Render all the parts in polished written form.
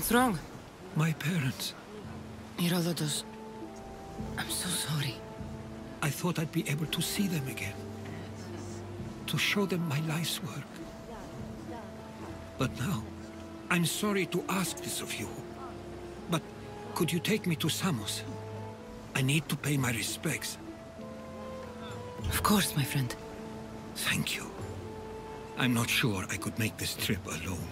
What's wrong? My parents. Herodotus, I'm so sorry. I thought I'd be able to see them again. To show them my life's work. But now, I'm sorry to ask this of you. But could you take me to Samos? I need to pay my respects. Of course, my friend. Thank you. I'm not sure I could make this trip alone.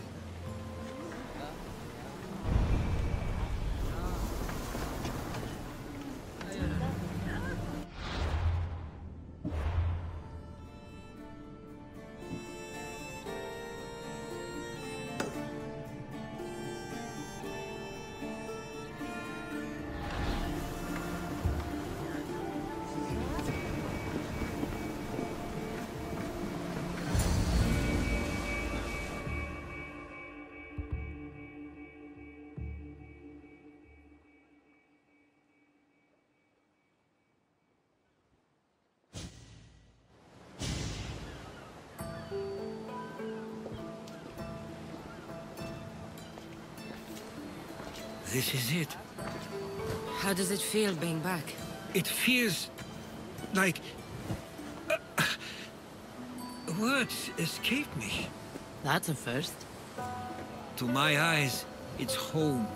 This is it. How does it feel being back? It feels like... words escape me. That's a first. To my eyes, it's home.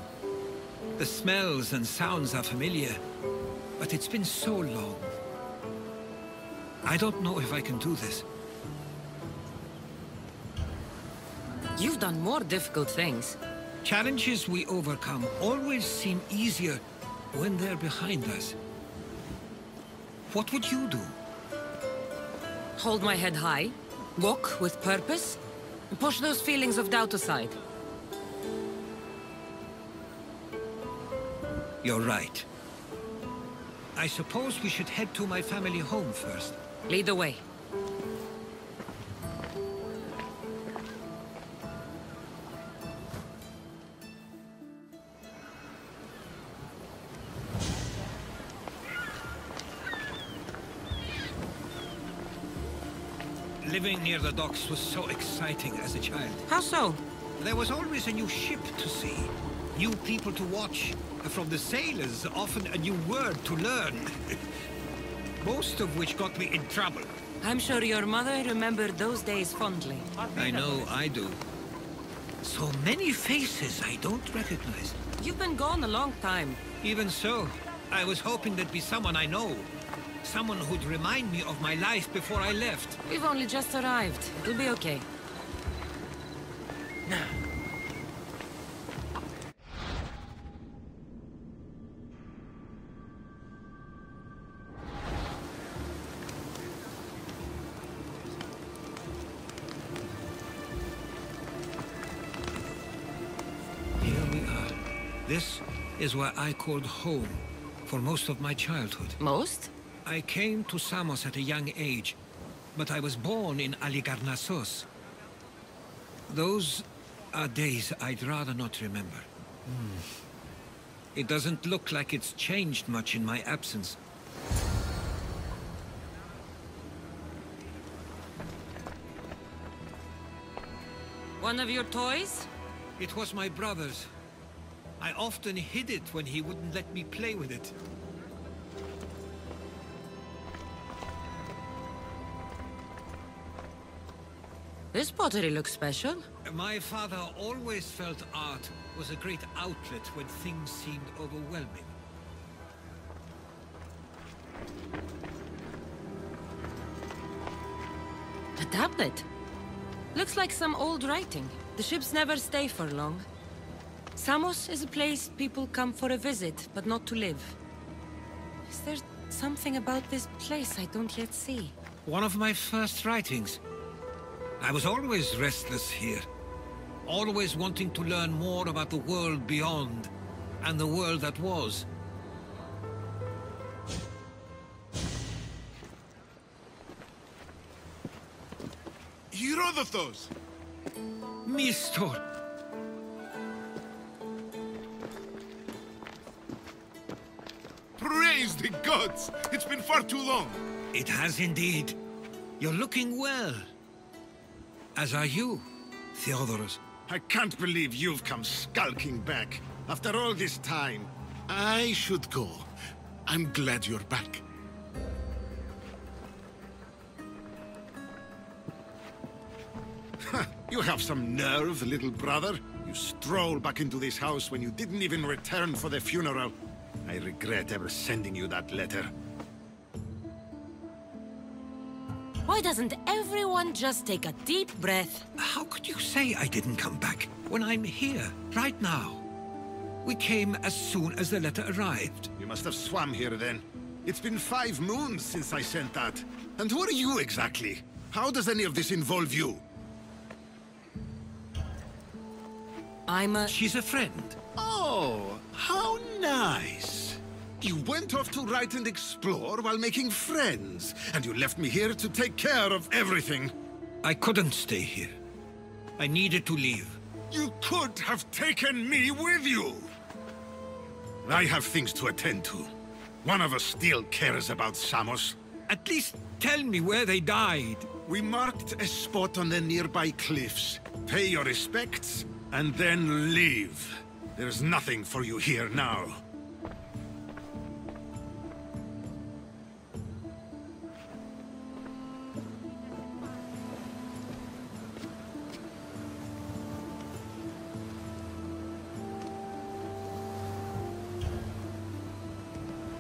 The smells and sounds are familiar, but it's been so long. I don't know if I can do this. You've done more difficult things. Challenges we overcome always seem easier when they're behind us. What would you do? Hold my head high, walk with purpose, and push those feelings of doubt aside. You're right. I suppose we should head to my family home first. Lead the way. Living near the docks was so exciting as a child. How so? There was always a new ship to see, new people to watch, from the sailors, often a new word to learn. Most of which got me in trouble. I'm sure your mother remembered those days fondly. I know I do. So many faces I don't recognize. You've been gone a long time. Even so, I was hoping there'd be someone I know. Someone who'd remind me of my life before I left. We've only just arrived. It'll be okay. Here we are. This is where I called home for most of my childhood. Most? I came to Samos at a young age, but I was born in Aligarnassos. Those are days I'd rather not remember. It doesn't look like it's changed much in my absence. One of your toys? It was my brother's. I often hid it when he wouldn't let me play with it. This pottery looks special. My father always felt art was a great outlet when things seemed overwhelming. A tablet. Looks like some old writing. The ships never stay for long. Samos is a place people come for a visit, but not to live. Is there something about this place I don't yet see? One of my first writings. I was always restless here. Always wanting to learn more about the world beyond, and the world that was. Herodotus! Mistor! Praise the gods! It's been far too long! It has indeed. You're looking well. As are you, Theodorus. I can't believe you've come skulking back. After all this time, I should go. I'm glad you're back. You have some nerve, little brother. You stroll back into this house when you didn't even return for the funeral. I regret ever sending you that letter. Why doesn't everyone just take a deep breath? How could you say I didn't come back when I'm here, right now? We came as soon as the letter arrived. You must have swum here then. It's been 5 moons since I sent that. And who are you exactly? How does any of this involve you? She's a friend. Oh, how nice. You went off to write and explore while making friends, and you left me here to take care of everything. I couldn't stay here. I needed to leave. You could have taken me with you. I have things to attend to. One of us still cares about Samos. At least tell me where they died. We marked a spot on the nearby cliffs. Pay your respects, and then leave. There's nothing for you here now.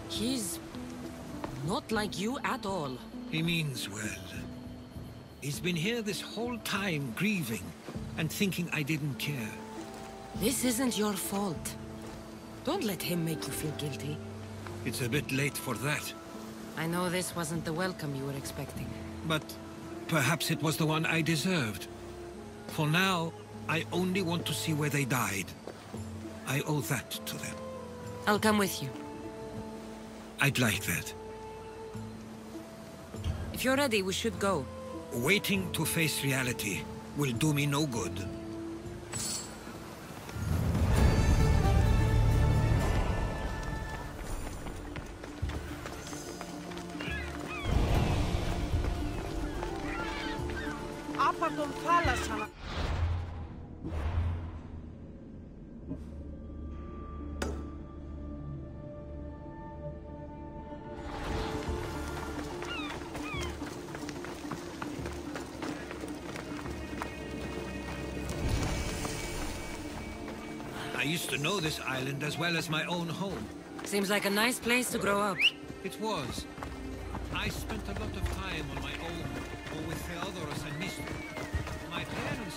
He's not like you at all. He means well. He's been here this whole time, grieving, and thinking I didn't care. This isn't your fault. Don't let him make you feel guilty. It's a bit late for that. I know this wasn't the welcome you were expecting. But perhaps it was the one I deserved. For now, I only want to see where they died. I owe that to them. I'll come with you. I'd like that. If you're ready, we should go. Waiting to face reality will do me no good. I used to know this island as well as my own home. Seems like a nice place to grow up. It was. I spent a lot of time on my own, or with Theodoros and Mr. My parents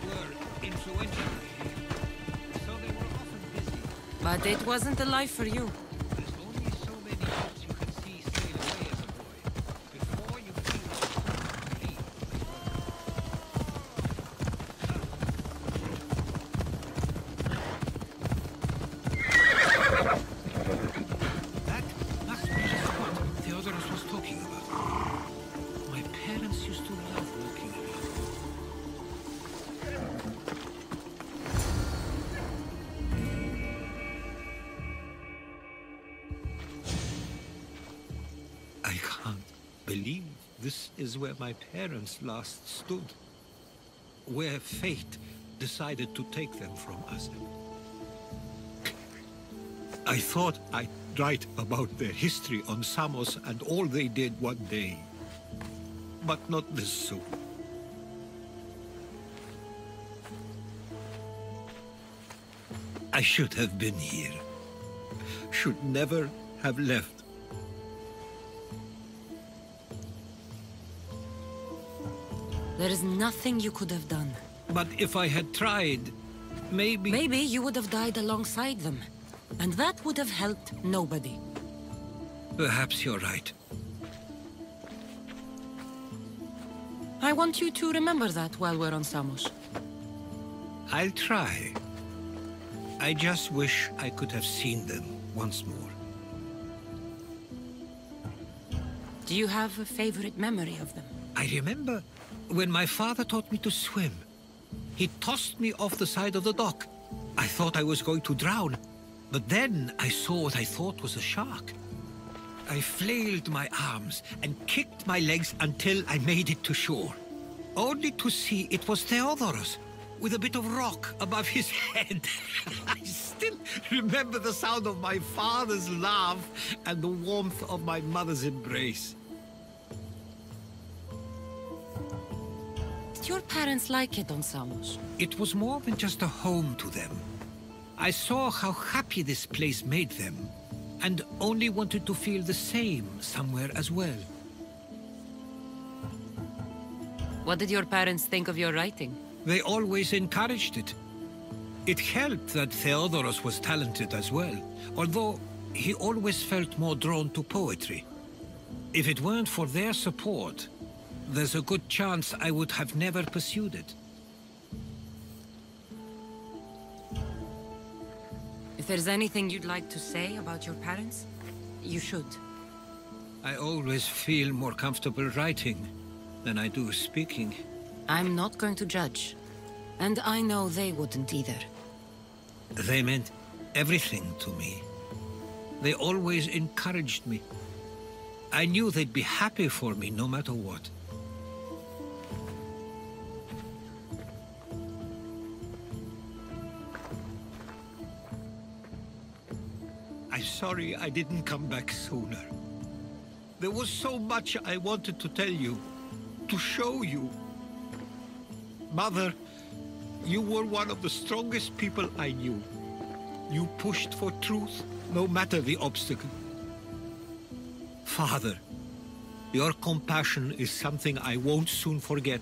were influential here, so they were often busy. But it wasn't a life for you. There's only so many ships you can see sail away as a boy, before you feel like you leave. That must be just what Theodoros was talking about. My parents used to love walking around. I can't believe this is where my parents last stood. Where fate decided to take them from us. I thought I'd write about their history on Samos and all they did one day. But not this soon. I should have been here. Should never have left. There is nothing you could have done. But if I had tried, maybe... Maybe you would have died alongside them. And that would have helped nobody. Perhaps you're right. I want you to remember that while we're on Samos. I'll try. I just wish I could have seen them once more. Do you have a favorite memory of them? I remember when my father taught me to swim. He tossed me off the side of the dock. I thought I was going to drown, but then I saw what I thought was a shark. I flailed my arms and kicked my legs until I made it to shore, only to see it was Theodoros. with a bit of rock above his head. I still remember the sound of my father's laugh and the warmth of my mother's embrace. Did your parents like it on Samos? It was more than just a home to them. I saw how happy this place made them, and only wanted to feel the same somewhere as well. What did your parents think of your writing? They always encouraged it. It helped that Theodoros was talented as well, although he always felt more drawn to poetry. If it weren't for their support, there's a good chance I would have never pursued it. If there's anything you'd like to say about your parents, you should. I always feel more comfortable writing than I do speaking. I'm not going to judge. And I know they wouldn't either. They meant everything to me. They always encouraged me. I knew they'd be happy for me no matter what. I'm sorry I didn't come back sooner. There was so much I wanted to tell you, to show you. Mother, you were one of the strongest people I knew. You pushed for truth, no matter the obstacle. Father, your compassion is something I won't soon forget.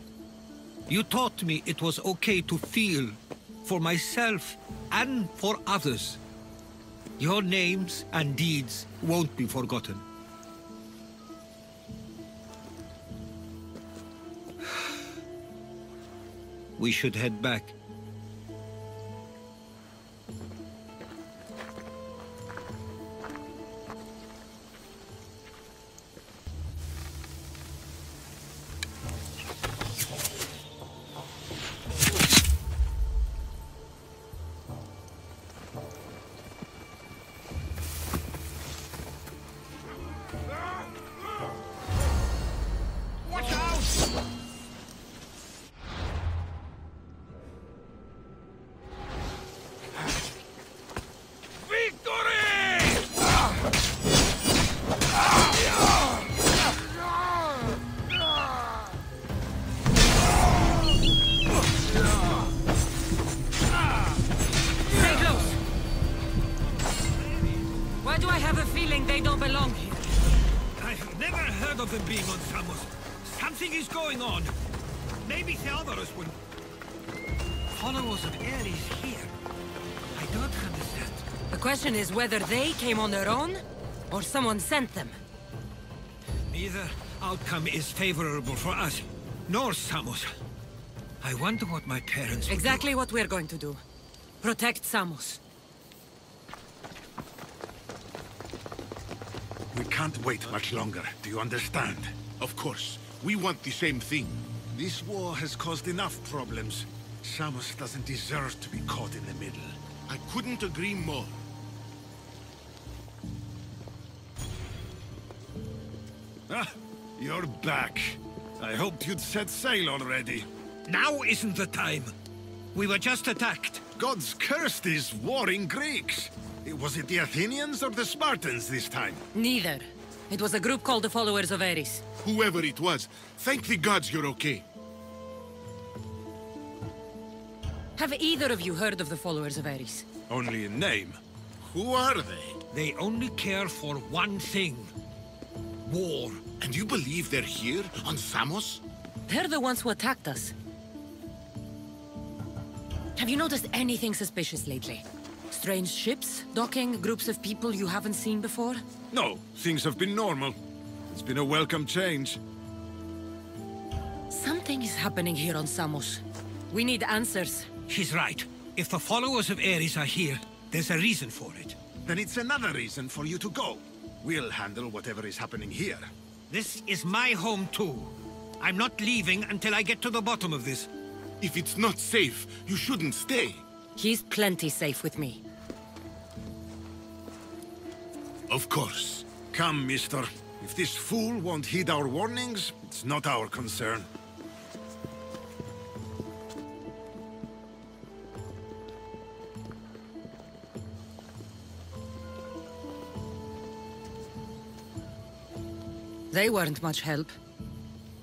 You taught me it was okay to feel, for myself and for others. Your names and deeds won't be forgotten. We should head back. Something is going on. Maybe Theodoros would... Followers of Ares here. I don't understand. The question is whether they came on their own, or someone sent them. Neither outcome is favorable for us, nor Samos. I wonder what my parents would Exactly do. what we're going to do. Protect Samos. We can't wait much longer, do you understand? Of course. We want the same thing. This war has caused enough problems. Samos doesn't deserve to be caught in the middle. I couldn't agree more. Ah, you're back. I hoped you'd set sail already. Now isn't the time. We were just attacked. Gods cursed these warring Greeks. Was it the Athenians or the Spartans this time? Neither. It was a group called the Followers of Ares. Whoever it was, thank the gods you're okay. Have either of you heard of the Followers of Ares? Only in name. Who are they? They only care for one thing. War. And you believe they're here, on Samos? They're the ones who attacked us. Have you noticed anything suspicious lately? Strange ships, docking, groups of people you haven't seen before? No, things have been normal. It's been a welcome change. Something is happening here on Samos. We need answers. She's right. If the followers of Ares are here, there's a reason for it. Then it's another reason for you to go. We'll handle whatever is happening here. This is my home too. I'm not leaving until I get to the bottom of this. If it's not safe, you shouldn't stay. He's plenty safe with me. Of course. Come, mister. If this fool won't heed our warnings, it's not our concern. They weren't much help.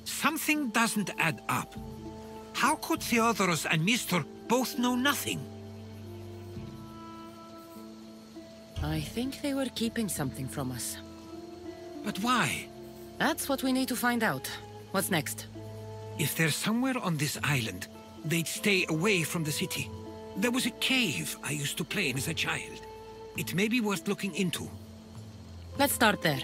Something doesn't add up. How could Theodorus and Mr. both know nothing? I think they were keeping something from us. But why? That's what we need to find out. What's next? If they're somewhere on this island, they'd stay away from the city. There was a cave I used to play in as a child. It may be worth looking into. Let's start there.